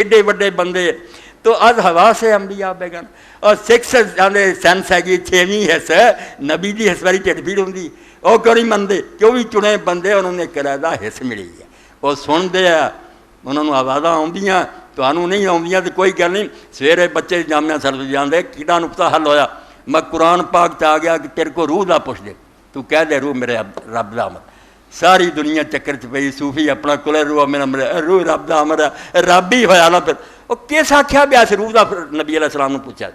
ایڈے وڈے بندے تو از ہوا سے انبیاء بیگن اور سکس سینس ہے 6ویں حص نبی دی حص والی ٹھڈ پیڑ ہوندی وہ کیوں نہیں منتے کہ وہ بھی چنے بندے انہوں نے علیحدہ حص ملی ہے وہ سنتے ہیں انہوں نے آوازاں آؤندیاں تمہیں نہیں آؤندیاں تو کوئی گل نہیں سویرے بچے جامعہ سرد جاندے کیڑا نقطہ حل ہویا میں قرآن پاک تے آ گیا کہ تیرے کو روح دا پوچھ دے تو کہہ دے روح میرے رب دا آمد ساری دنیا چکر چ پئی صوفی اپنا کلے روح میرا روح رب دا آمد ہے رب ہی ہویا نا پھر وہ کس آخیا بھی ایسے روح دا نبی علیہ السلام نے پوچھا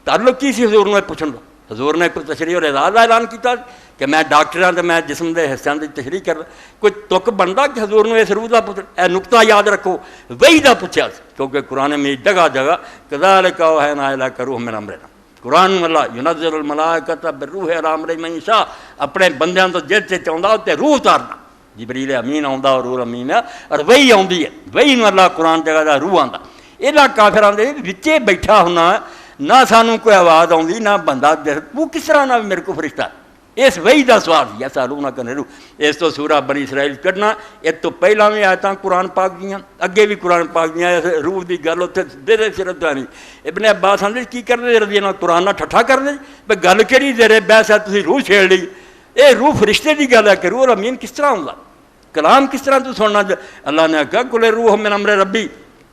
تعلق کی سی حضور نے پوچھن دا حضور نے کوئی تشریح اور اعزاز کا اعلان کیا کہ میں ڈاکٹر ہوں تو میں جسم کے حصوں کی تشریح کر کوئی تک بنتا کہ حضور نے اس روح کا پوچھا نقطہ یاد رکھو وہی دا پوچھا کیونکہ قرآن میں جگہ جگہ کذالک اوحینا الیک روح من امرنا قرآن اللہ ینزل الملائکۃ بالروح علی امر من یشاء اپنے بندیاں تو جس سے چاہتا اتنے روح اتارنا جبریل امین آتا اور روح امین ہے اور وہی آتی ہے وہی نو اللہ قرآن جگہ دا روح آتا یہ کافراں دے وچے بیٹھا ہونا نہ سانوں کوئی آواز آتی نہ بندہ وہ کس طرح نہ میرے کو فرشتہ اس وہی دا سوال یا سالونہ کرنے رو اس تو سورہ بنی اسرائیل کڈنا اس تو پہلا بھی آیتاں قرآن پاک دیاں اگے بھی قرآن پاک دیاں روح دی گل اتنے دیر سرت نہیں ابن عباس آدھے کی کرتے رضی اللہ قرآن نہ ٹھٹھا کر دے بھائی گل کہڑی زیر بحث ہے تسی روح چھیڑ لی یہ روح فرشتے دی گل ہے کہ روح امین کس طرح ہوندا کلام کس طرح تو سننا اللہ نے کہا کل روح من امر ربی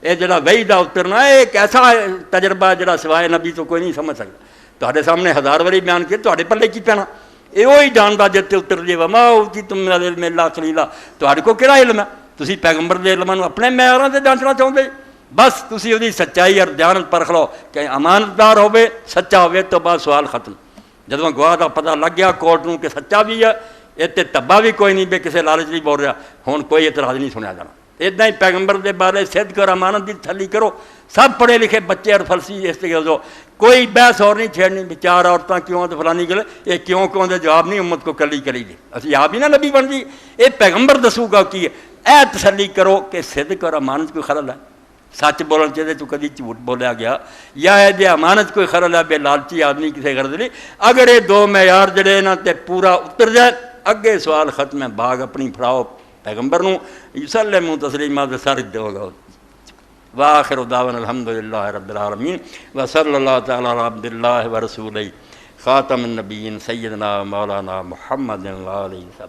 یہ جڑا وحی دا اترنا ہے ایک ایسا تجربہ جڑا سوائے نبی تو کوئی نہیں سمجھ سکتا تواڈے سامنے 1000 واری بیان کیے تواڈے پلے کی پینا یہ وہی جاندا جتے اتر جے وما اوتیتم من العلم الا قلیلا تواڈے کو کہڑا علم ہے تسی پیغمبر دے علم نوں اپنے معیاراں تے جانچنا چاہندے بس تسی اودی سچائی اور دیانت پرکھ لو کہ امانتدار ہوے سچا ہوے تو بعد سوال ختم جدوں گواہ دا پتہ لگ گیا کورٹ نوں کہ سچا بھی ہے اتنے تبا بھی کوئی نہیں بے کسی لالچ نہیں بول رہا ہن کوئی اعتراض نہیں سنیا جانا اداں ہی پیغمبر دے بارے صدق اور امانت دی تھلی کرو سب پڑھے لکھے بچے اور فلسی اس طرح دو کوئی بحث اور نہیں چھیڑنی بچار عورتیں کیوں تو فلانی گل یہ کیوں دے جواب نہیں امت کو کلی کری دی اسی آپ ہی نہ نبی بن جی یہ پیغمبر دسو گا کی ہے اے تسلی کرو کہ صدق اور امانت کوئی خلل ہے سچ بولن چاہیے تو کدی جھوٹ بولیا گیا یا یہ امانت کوئی خلل ہے بے لالچی آدمی کسی غرض نہیں اگر یہ دو معیار جڑے انہاں تے پورا اتر جائے اگے سوال ختم ہے باغ اپنی پھڑاؤ پیغمبر نوں یسلموا تسلیما تے سر دو گا وآخر دعوانا الحمدللہ رب العالمین وصلی اللہ تعالی علی عبد اللہ ورسولہ خاتم النبیین سیدنا مولانا محمد علیہ وسلم.